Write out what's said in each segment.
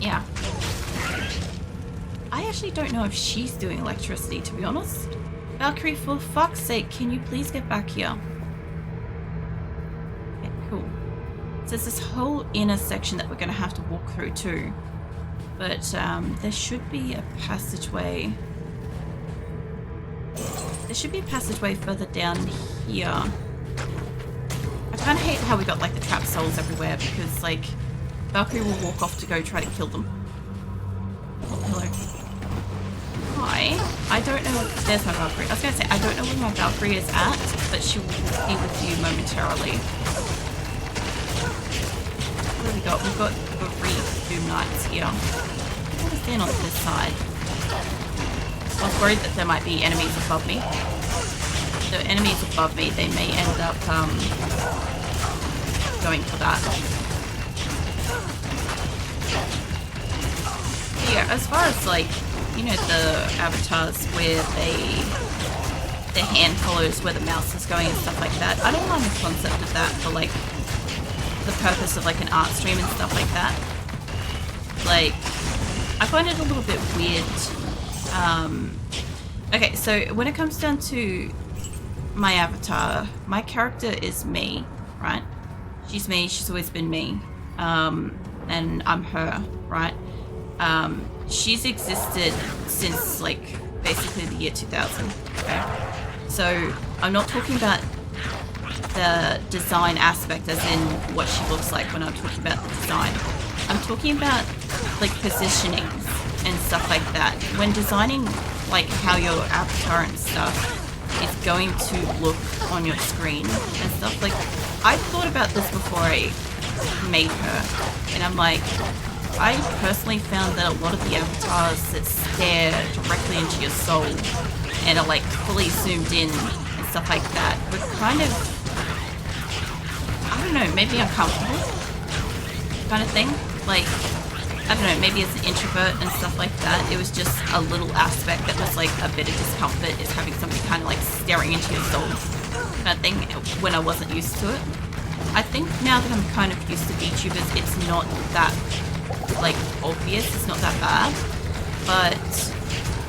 Yeah. I actually don't know if she's doing electricity, to be honest. Valkyrie, for fuck's sake, can you please get back here? Okay, cool. So there's this whole inner section that we're going to have to walk through too. But there should be a passageway. There should be a passageway further down here. I kind of hate how we got like the trap souls everywhere because like Valkyrie will walk off to go try to kill them. Oh, hello. Hi. I don't know. There's my Valkyrie. I was going to say, I don't know where my Valkyrie is at, but she will be with you momentarily. What do we got? We've got 3 Doom Knights here. I'm going to stand on this side. I was worried that there might be enemies above me. So enemies above me, they may end up going for that. Yeah, as far as like, you know, the avatars where their hand follows where the mouse is going and stuff like that, I don't mind the concept of that for like the purpose of like an art stream and stuff like that. Like, I find it a little bit weird. Okay, so when it comes down to my avatar, my character is me, right? She's me, she's always been me. And I'm her, right? She's existed since like basically the year 2000, okay? So I'm not talking about the design aspect as in what she looks like when I'm talking about the design. I'm talking about like positioning and stuff like that. When designing like how your avatar and stuff is going to look on your screen and stuff, like I thought about this before I made her, and I'm like, I personally found that a lot of the avatars that stare directly into your soul and are like fully zoomed in and stuff like that were kind of, I don't know, maybe uncomfortable kind of thing. Like, I don't know, maybe as an introvert and stuff like that, it was just a little aspect that was like a bit of discomfort, is having somebody kind of like staring into your soul kind of thing when I wasn't used to it. I think now that I'm kind of used to VTubers, it's not that like obvious, it's not that bad, but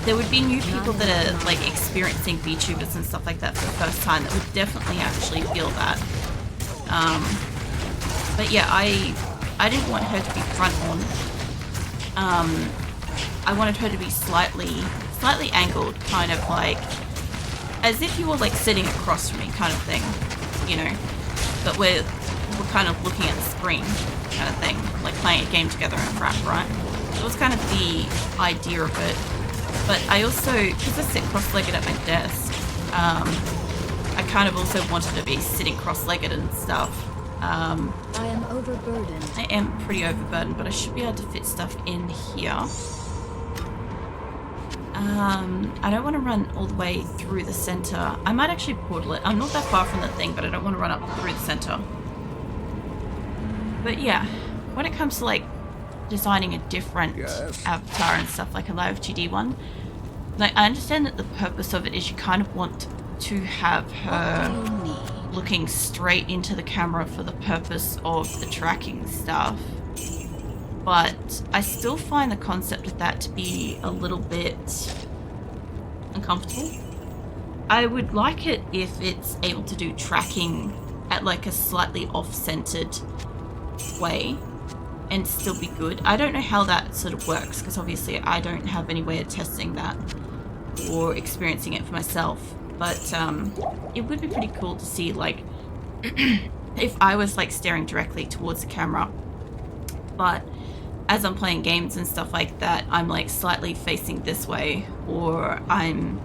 there would be new people that are like experiencing VTubers and stuff like that for the first time that would definitely actually feel that. But yeah, I didn't want her to be front on. I wanted her to be slightly angled, kind of like as if you were like sitting across from me kind of thing, you know, but we're kind of looking at the screen kind of thing, like playing a game together in a wrap, right? That was kind of the idea of it. But I also, because I sit cross-legged at my desk, I kind of also wanted to be sitting cross-legged and stuff. I am overburdened. I am pretty overburdened, but I should be able to fit stuff in here. I don't want to run all the way through the center. I might actually portal it. I'm not that far from the thing, but I don't want to run up through the center. But yeah, when it comes to like designing a different avatar and stuff, like a live GD one, like I understand that the purpose of it is you kind of want to have her looking straight into the camera for the purpose of the tracking stuff, but I still find the concept of that to be a little bit uncomfortable. I would like it if it's able to do tracking at like a slightly off-centered way and still be good. I don't know how that sort of works because obviously I don't have any way of testing that or experiencing it for myself, but it would be pretty cool to see like if I was like staring directly towards the camera, but as I'm playing games and stuff like that, I'm like slightly facing this way, or I'm,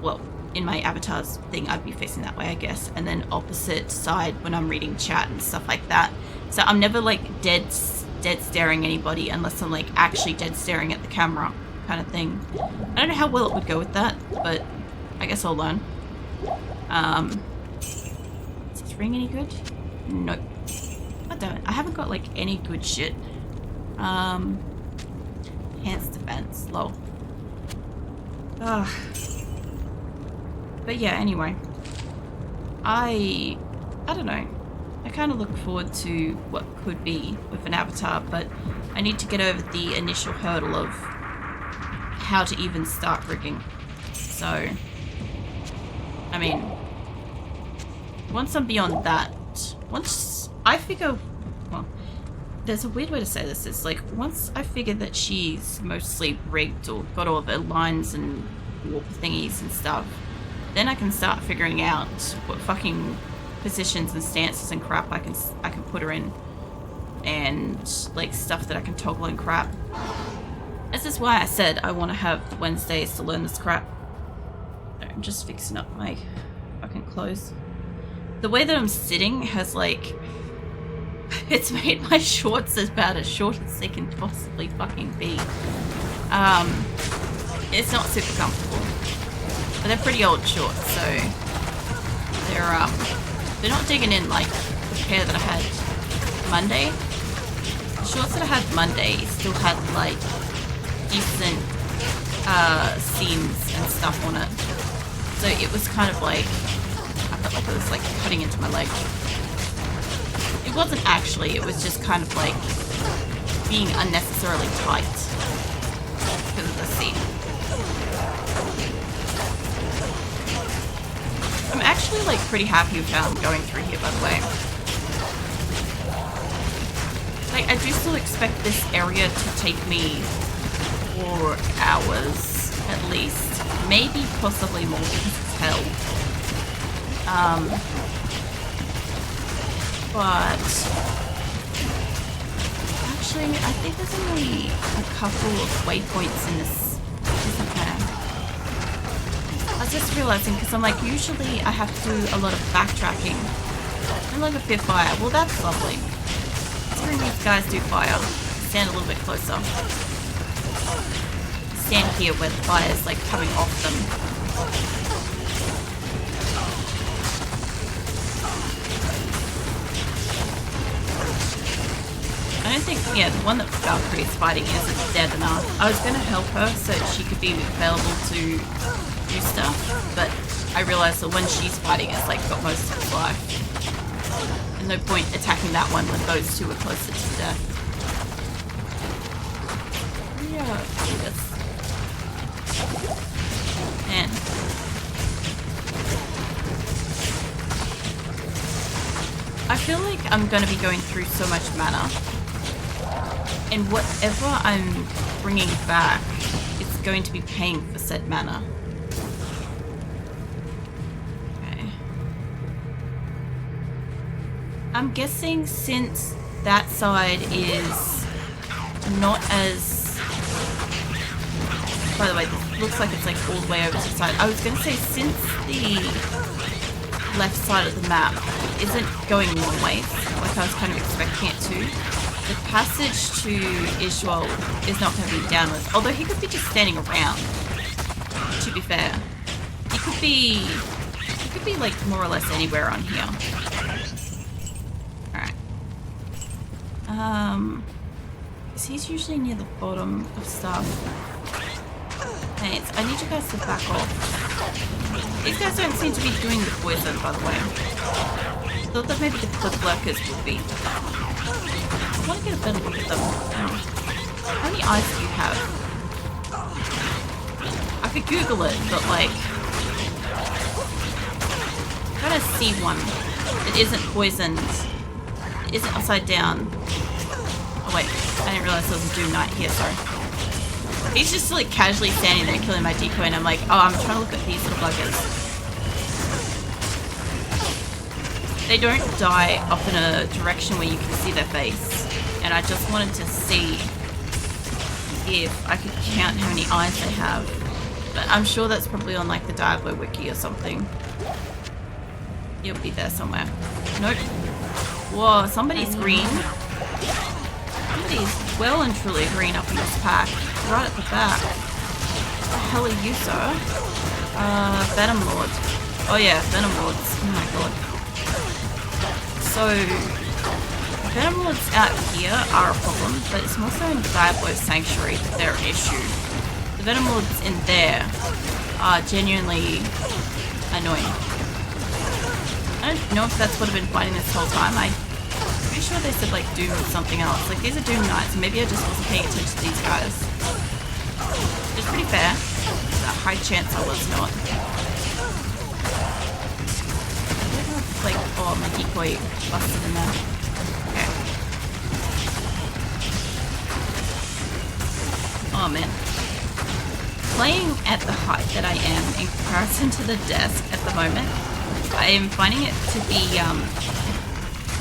well, in my avatar's thing, I'd be facing that way, I guess, and then opposite side when I'm reading chat and stuff like that. So I'm never like dead staring anybody unless I'm like actually dead staring at the camera kind of thing. I don't know how well it would go with that, but I guess I'll learn. Is this ring any good? Nope. I don't. I haven't got like any good shit. Enhanced defense. Lol. Ugh. But yeah, anyway. I don't know. I kind of look forward to what could be with an avatar, but I need to get over the initial hurdle of how to even start rigging. So, I mean, once I'm beyond that, once I figure, well, there's a weird way to say this. It's like, once I figure that she's mostly rigged or got all the lines and warp thingies and stuff, then I can start figuring out what fucking positions and stances and crap I can put her in, and like stuff that I can toggle and crap. This is why I said I want to have Wednesdays to learn this crap. I'm just fixing up my fucking clothes. The way that I'm sitting has like, it's made my shorts about as short as they can possibly fucking be. It's not super comfortable, but they're pretty old shorts, so they're not digging in like the pair that I had Monday. The shorts that I had Monday still had like decent seams and stuff on it, so it was kind of like, I felt like it was like cutting into my leg. It wasn't actually, it was just kind of like being unnecessarily tight because of the seam. I'm actually like pretty happy with how I'm going through here, by the way. Like, I do still expect this area to take me 4 hours at least. Maybe possibly more because it's hell. But actually, I think there's only a couple of waypoints in this, isn't there? I was just realizing, because I'm like, usually I have to do a lot of backtracking. No longer fear fire. Well, that's lovely. Considering these guys do fire, stand a little bit closer. Stand here where the fire is like coming off them. I don't think, yeah, the one that Valkyrie is fighting isn't dead enough. I was going to help her so she could be available to do stuff, but I realized that when she's fighting, it's like got most of its life. And no point attacking that one when those two are closer to death. Yeah, do this. Man. I feel like I'm going to be going through so much mana. And whatever I'm bringing back, it's going to be paying for said mana. Okay. I'm guessing since that side is not as... By the way, this looks like it's like all the way over to the side. I was going to say, since the left side of the map isn't going one way, like I was kind of expecting it to, the passage to Ishwal is not going to be downwards. Although he could be just standing around, to be fair. He could be like more or less anywhere on here. Alright. Because he's usually near the bottom of stuff. Thanks. I need you guys to back off. These guys don't seem to be doing the poison, by the way. I thought that maybe the cliff lurkers would be. I want to get a better look at them. How many eyes do you have? I could Google it, but like... I'm trying to see one that isn't poisoned. It isn't upside down. Oh wait, I didn't realize there was a Doom Knight here, sorry. He's just like casually standing there killing my decoy and I'm like, oh, I'm trying to look at these little buggers. They don't die up in a direction where you can see their face. And I just wanted to see if I could count how many eyes they have. But I'm sure that's probably on like the Diablo wiki or something. You'll be there somewhere. Nope. Whoa, somebody's green. Somebody's well and truly green up in this pack. Right at the back. What the hell are you, sir? Venom Lord. Oh yeah, Venom Lords. Oh my god. So, Venom Lords out here are a problem, but it's more so in Diablo Sanctuary that they're an issue. The Venom Lords in there are genuinely annoying. I don't know if that's what I've been fighting this whole time. I'm pretty sure they said like Doom or something else. Like these are Doom Knights, and maybe I just wasn't paying attention to these guys. It's pretty fair. There's a high chance I was not. Like, oh, my decoy busted in there. Okay. Oh man. Playing at the height that I am in comparison to the desk at the moment, I am finding it to be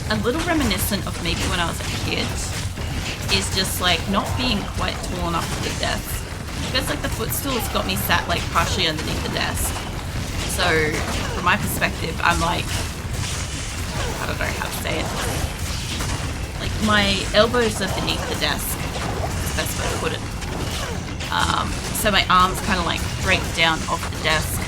a little reminiscent of maybe when I was a kid. Is just like not being quite tall enough for the desk. Because like the footstool's got me sat like partially underneath the desk. So from my perspective, I'm like, I don't know how to say it. Like my elbows are beneath the desk. That's the best way to put it. So my arms kind of like break down off the desk.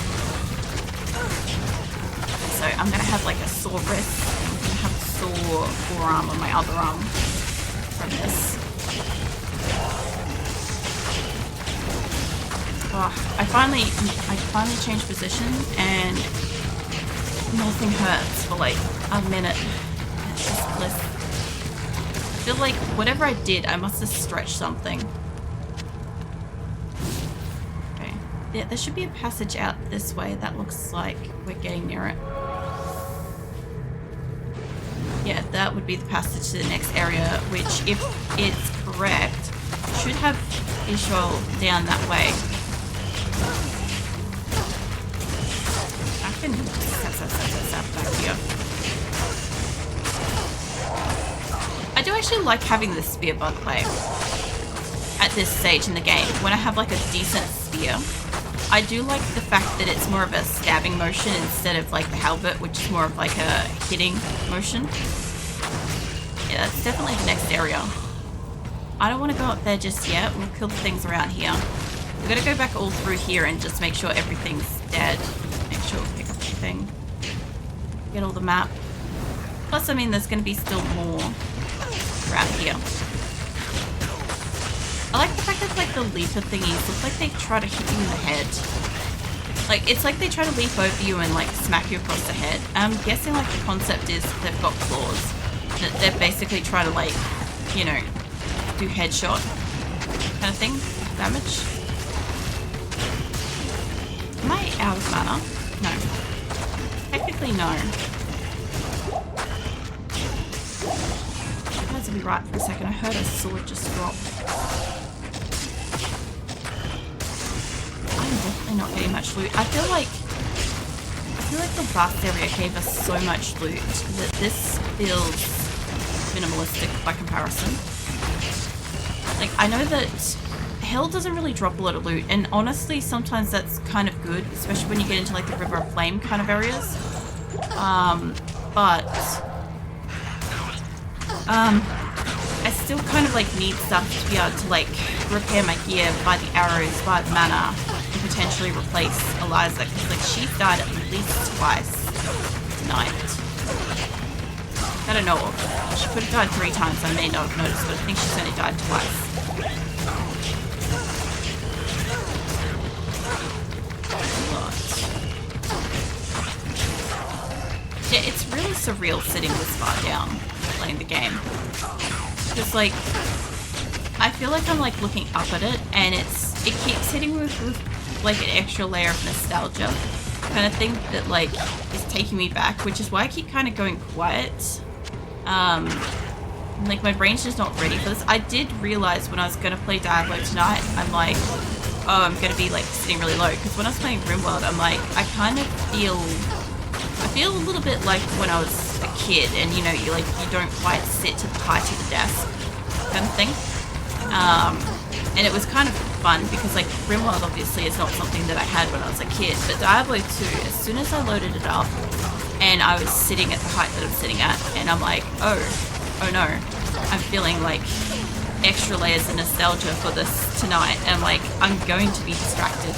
So I'm gonna have like a sore wrist. I'm gonna have a sore forearm on my other arm from this. Oh, I finally changed position and nothing hurts for like a minute. It's just bliss. I feel like whatever I did, I must have stretched something. Okay. Yeah, there should be a passage out this way. That looks like we're getting near it. Yeah, that would be the passage to the next area, which, if it's correct, should have visual down that way. I can zap back here. I do actually like having the spear, by the way, at this stage in the game. When I have like a decent spear, I do like the fact that it's more of a stabbing motion instead of like the halberd, which is more of like a hitting motion. Yeah, that's definitely the next area. I don't want to go up there just yet. We'll kill the things around here. We're going to go back all through here and just make sure everything's dead. Make sure we pick up everything. Get all the map. Plus, I mean, there's going to be still more around here. I like the fact that like the leaper thingies look like they try to hit you in the head. Like, it's like they try to leap over you and like smack you across the head. I'm guessing like the concept is they've got claws. That they're basically trying to like, you know, do headshot kind of thing. Damage. Am I out of mana? No. Technically no. I had to be right for a second. I heard a sword just drop. I'm definitely not getting much loot. I feel like the last area gave us so much loot that this feels minimalistic by comparison. Like, I know that hell doesn't really drop a lot of loot, and honestly sometimes that's kind of good, especially when you get into like the River of Flame kind of areas. But I still kind of like need stuff to be able to like repair my gear, buy the arrows, buy the mana, and potentially replace Eliza, because like she's died at least twice tonight. I don't know. She could have died 3 times. I may not have noticed, but I think she's only died twice. But yeah, it's really surreal sitting this far down playing the game. Because like, I feel like I'm like looking up at it, and it keeps hitting me with like an extra layer of nostalgia kind of thing that like is taking me back, which is why I keep kind of going quiet. Like my brain's just not ready for this. I did realize when I was gonna play Diablo tonight, I'm like, oh, I'm gonna be like sitting really low, because when I was playing RimWorld, I'm like, I feel a little bit like when I was a kid, and you know, you don't quite sit to the height of the desk kind of thing. And it was kind of fun because like RimWorld obviously is not something that I had when I was a kid, but Diablo 2, as soon as I loaded it up and I was sitting at the height that I'm sitting at, and I'm like, oh no, I'm feeling like extra layers of nostalgia for this tonight, and like I'm going to be distracted.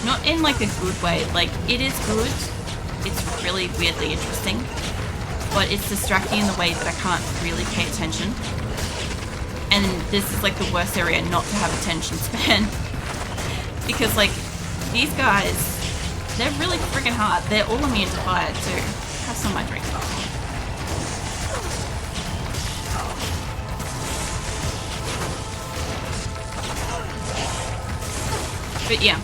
Not in like a good way, like it is good, it's really weirdly interesting, but it's distracting in the way that I can't really pay attention. And this is like the worst area not to have attention span. Because like, these guys, they're really freaking hard. They're all immune to fire too. ice on my drink. But yeah.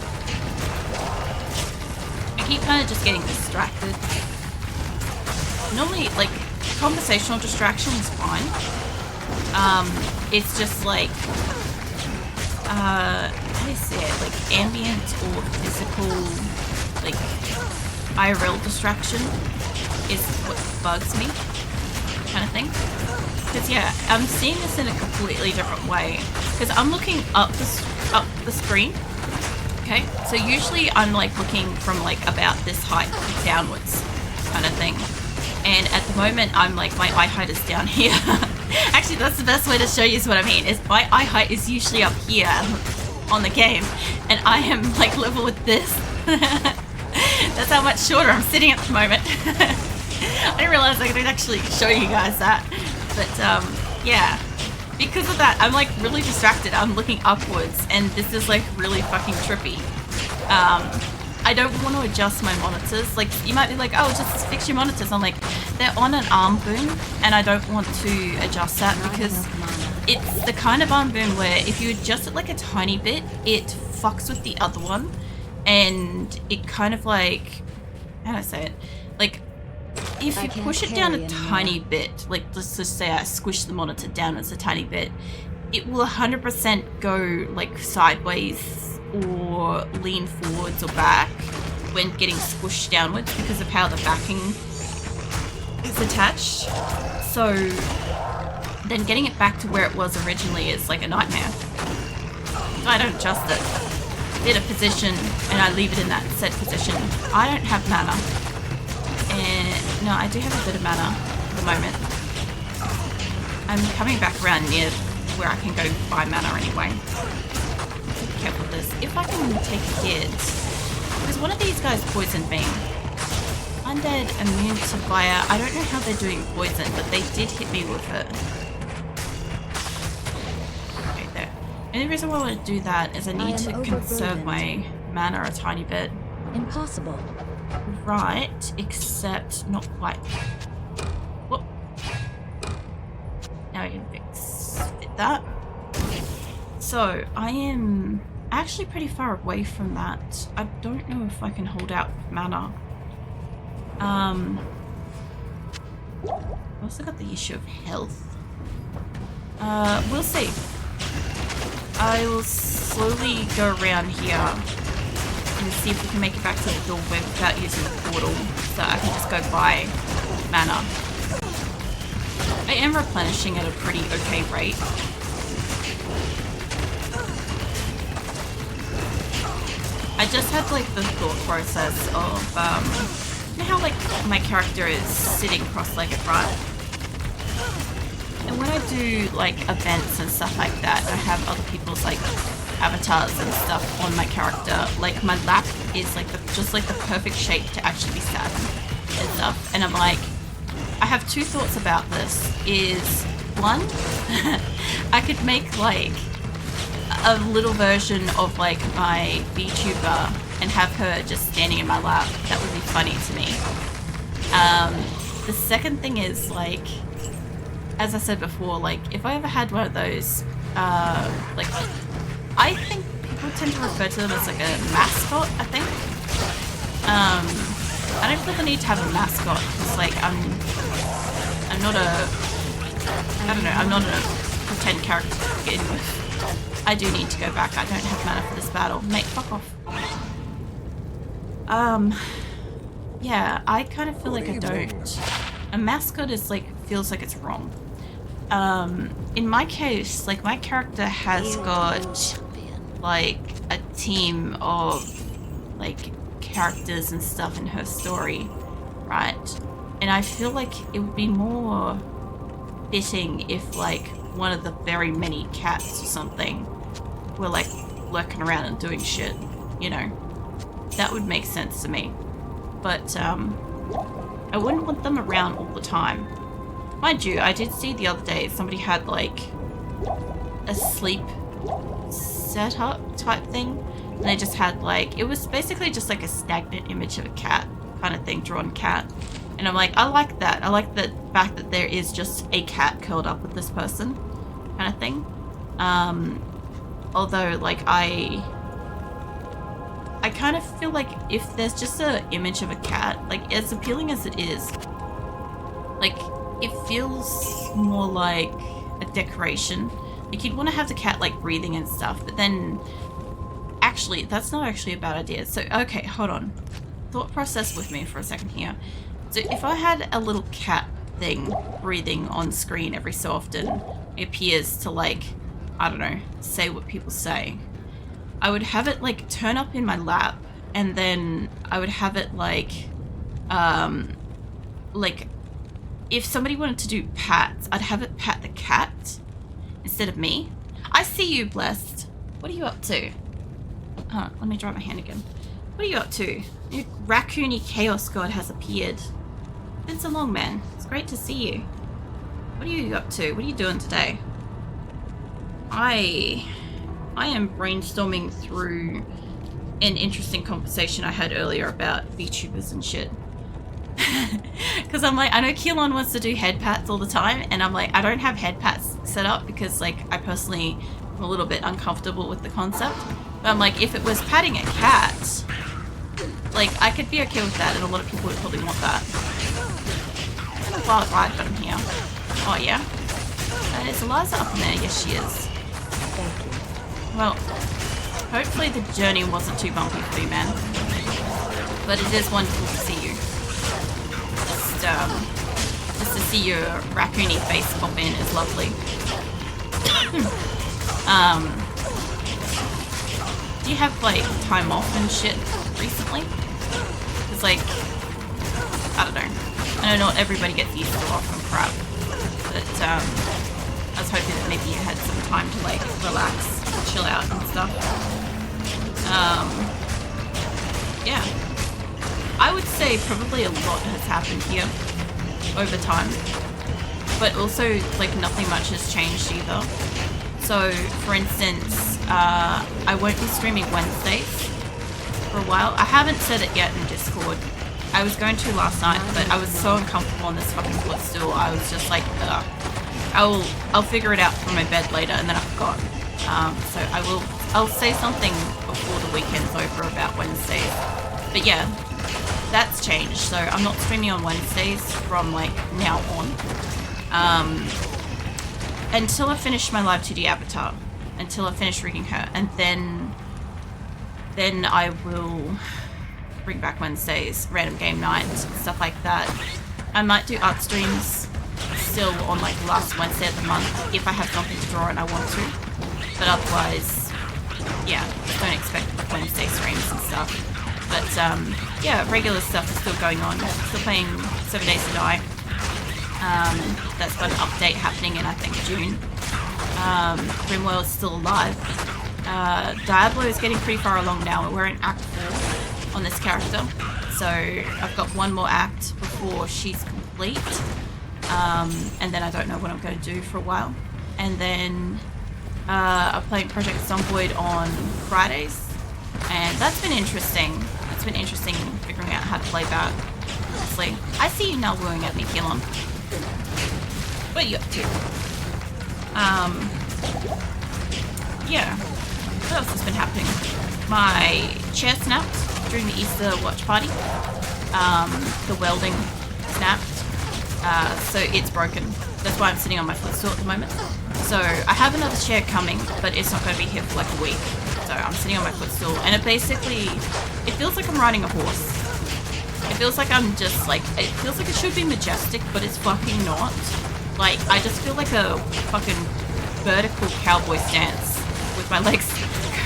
I keep kind of just getting distracted. Normally, like, conversational distraction is fine. It's just like, how do you say it? Like, ambient or physical, like, IRL distraction is what bugs me, kind of thing. Because, yeah, I'm seeing this in a completely different way. Because I'm looking up the screen. Okay, so usually I'm like looking from like about this height downwards kind of thing. And at the moment I'm like, my eye height is down here. Actually, that's the best way to show you what I mean, is my eye height is usually up here on the game. And I am like level with this. That's how much shorter I'm sitting at the moment. I didn't realize I could actually show you guys that. But yeah. Because of that, I'm like really distracted. I'm looking upwards and this is like really fucking trippy. I don't want to adjust my monitors. Like, you might be like, oh, just fix your monitors. I'm like, they're on an arm boom and I don't want to adjust that because it's the kind of arm boom where if you adjust it like a tiny bit, it fucks with the other one. And it kind of like, how do I say it? Like, if you push it down a tiny bit, like let's just say I squish the monitor down as a tiny bit, it will 100% go like sideways or lean forwards or back when getting squished downwards because of how the backing is attached. So then getting it back to where it was originally is like a nightmare. So I don't adjust it. Get a position and I leave it in that set position. I don't have mana. And no, I do have a bit of mana at the moment. I'm coming back around near where I can go buy mana anyway. Be careful with this. If I can take hits, because one of these guys poisoned me. Undead immune to fire. I don't know how they're doing poison, but they did hit me with it. Okay, there. The only reason why I want to do that is I need to conserve my mana a tiny bit. Impossible. Right, except not quite. Whoop. Now I can fit that. So I am actually pretty far away from that. I don't know if I can hold out mana. I also got the issue of health. We'll see. I will slowly go around here and see if we can make it back to the doorway without using the portal, so I can just go buy mana. I am replenishing at a pretty okay rate. I just had like the thought process of, you know how like my character is sitting cross-legged, right? And when I do like events and stuff like that, I have other people's like avatars and stuff on my character. Like my lap is like just like the perfect shape to actually be sat and stuff. And I'm like, I have two thoughts about this. Is one, I could make like a little version of like my VTuber and have her just standing in my lap. That would be funny to me. The second thing is like, as I said before, like if I ever had one of those, like I think people tend to refer to them as like a mascot, I think. I don't feel the need to have a mascot because like I'm not a, I don't know, I'm not a pretend character to begin with. I do need to go back. I don't have mana for this battle. Mate, fuck off. Yeah, I kind of feel like I don't. A mascot is like, feels like it's wrong. In my case, like my character has got like a team of like characters and stuff in her story, right? And I feel like it would be more fitting if like one of the very many cats or something were like lurking around and doing shit, you know? That would make sense to me. But I wouldn't want them around all the time. Mind you, I did see the other day somebody had like a sleep setup type thing, and they just had like, it was basically just like a stagnant image of a cat kind of thing, drawn cat, And I'm like, I like that. I like the fact that there is just a cat curled up with this person, kind of thing. Although, like, I kind of feel like if there's just an image of a cat, like, as appealing as it is, like, it feels more like a decoration. Like, you'd want to have the cat, like, breathing and stuff, but then, actually, that's not actually a bad idea. So, okay, hold on. Thought process with me for a second here. So, if I had a little cat thing breathing on screen every so often, it appears to, like, I don't know, say what people say, I would have it, like, turn up in my lap, and then I would have it, like, if somebody wanted to do pats, I'd have it pat the cat instead of me. I see you, Blessed. What are you up to? Let me dry my hand again. What are you up to? Your raccoony chaos god has appeared. It's been so long, man. It's great to see you. What are you up to? What are you doing today? I am brainstorming through an interesting conversation I had earlier about VTubers and shit. Because I'm like, I know Keelan wants to do head pats all the time, and I'm like, I don't have head pats set up because, like, I personally am a little bit uncomfortable with the concept. But I'm like, if it was patting a cat, like, I could be okay with that, and a lot of people would probably want that. I'm gonna wild ride from here. Oh, yeah? Is Eliza up in there? Yes, she is. Thank you. Well, hopefully the journey wasn't too bumpy for you, man. But it is wonderful to see you. Just to see your raccoony face pop in is lovely. Do you have, like, time off and shit recently? It's like, I don't know. I know not everybody gets Easter off and crap, but I was hoping that maybe you had some time to, like, relax, chill out and stuff. Yeah. I would say probably a lot has happened here over time, but also, like, nothing much has changed either. So, for instance, I won't be streaming Wednesdays for a while. I haven't said it yet in Discord. I was going to last night, but I was so uncomfortable on this fucking footstool. I was just like, ugh. I'll figure it out from my bed later, and then I forgot. So I'll say something before the weekend's over about Wednesdays. But yeah, that's changed. So I'm not streaming on Wednesdays from, like, now on. Until I finish my live 2D avatar. Until I finish rigging her. And then I will bring back Wednesdays, random game nights, stuff like that. I might do art streams still on, like, the last Wednesday of the month if I have something to draw and I want to. But otherwise, yeah, don't expect Wednesday streams and stuff. But yeah, regular stuff is still going on. Still playing 7 Days to Die. That's got an update happening in, I think, June. Rimworld is still alive. Diablo is getting pretty far along now. We're in Act 4 on this character. So I've got one more act before she's complete. And then I don't know what I'm going to do for a while. And then I'm playing Project Zomboid on Fridays. And that's been interesting. It's been interesting figuring out how to play that. Honestly. I see you now wooing at me, Keelan. What are you up to? Yeah. What else has been happening? My chair snapped during the Easter watch party. The welding snapped. So it's broken. That's why I'm sitting on my footstool at the moment. So I have another chair coming, but it's not going to be here for like a week. So I'm sitting on my footstool, and it feels like I'm riding a horse. It feels like I'm just like, it feels like it should be majestic, but it's fucking not. Like, I just feel like a fucking vertical cowboy stance with my legs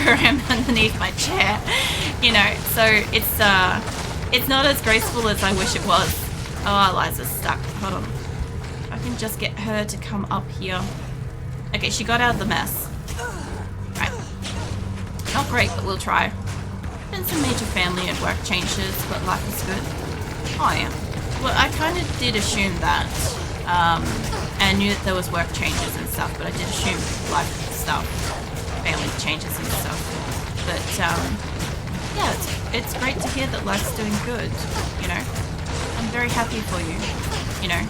crammed underneath my chair, you know. So it's not as graceful as I wish it was. Oh, Eliza's stuck. Hold on. I can just get her to come up here. Okay, she got out of the mess. Right. Not great, but we'll try. Been some major family and work changes, but life is good. Oh yeah. Well, I kind of did assume that. And I knew that there was work changes and stuff, but I did assume life stuff, family changes and stuff. But yeah, it's great to hear that life's doing good. You know, I'm very happy for you. You know,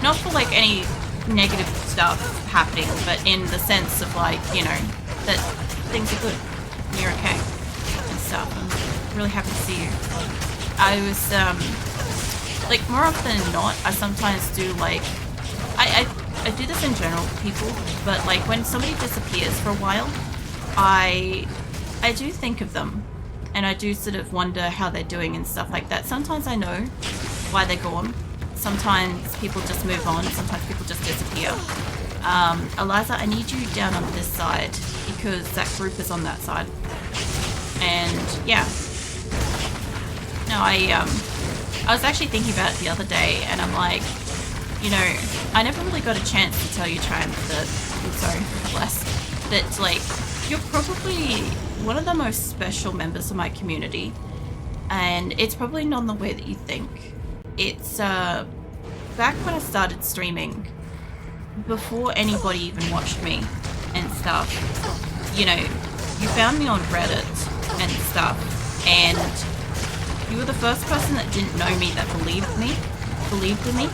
not for like any negative stuff happening, but in the sense of like, you know, that things are good and you're okay and stuff. I'm really happy to see you. I was like, more often than not, I sometimes do like I do this in general with people, but like when somebody disappears for a while, I do think of them, and I do sort of wonder how they're doing and stuff like that. Sometimes I know why they're gone. Sometimes people just move on. Sometimes people just disappear. Eliza, I need you down on this side because that group is on that side. And yeah. No, I was actually thinking about it the other day, and I'm like, you know, I never really got a chance to tell you, Triumph, that, I'm sorry, Bless, that like, you're probably one of the most special members of my community, and it's probably not in the way that you think. It's back when I started streaming, before anybody even watched me and stuff, you know, you found me on Reddit and stuff, and you were the first person that didn't know me that believed in me,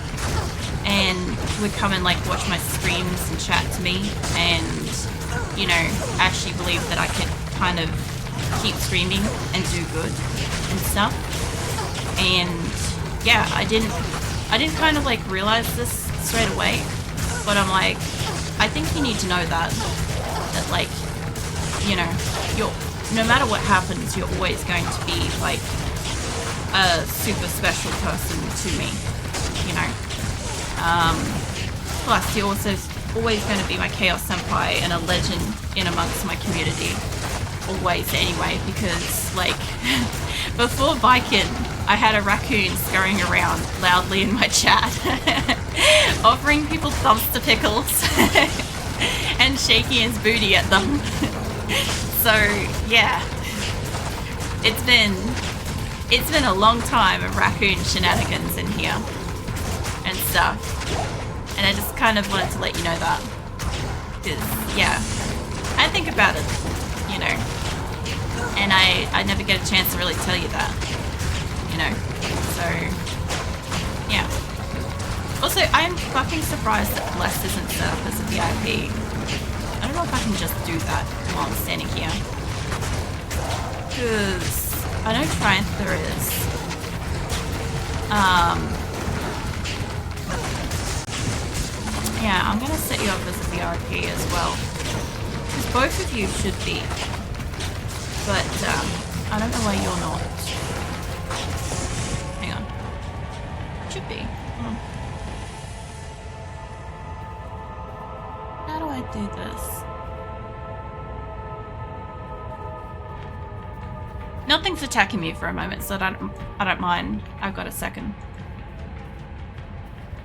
and would come and like watch my streams and chat to me, and you know, actually believe that I could kind of keep streaming and do good and stuff. And yeah, I didn't kind of like realize this straight away, but I'm like, I think you need to know that like, you know, no matter what happens, you're always going to be like a super special person to me, you know. Plus you're also always going to be my Chaos Senpai and a legend in amongst my community, always anyway, because like before Viking, I had a raccoon scurrying around loudly in my chat offering people thumbs to pickles and shaking his booty at them. So yeah, it's been a long time of raccoon shenanigans in here and stuff, and I just kind of wanted to let you know that, because yeah, I think about it, you know, and I never get a chance to really tell you that, you know, so yeah. Also, I'm fucking surprised that Blessed isn't set up as a VIP. I don't know if I can just do that while I'm standing here, because I know Triumph there is. Yeah, I'm gonna set you up as a VIP as well, because both of you should be, but I don't know why you're not. Hang on. Should be. How do I do this? Nothing's attacking me for a moment, so I don't mind. I've got a second.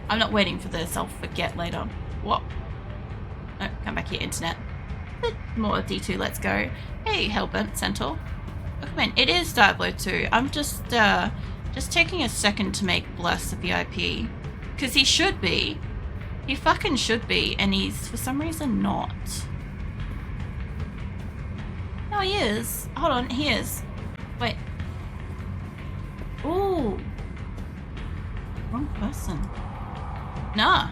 I'm not waiting for this, I'll forget later. What? No, come back here, internet. More D2, let's go. Hey, Hellbent Centaur. Oh, come in. It is Diablo 2. I'm just taking a second to make Bless a VIP. Because he should be. He fucking should be, and he's for some reason not. No, he is. Hold on, he is. Wait. Ooh. Wrong person. Nah.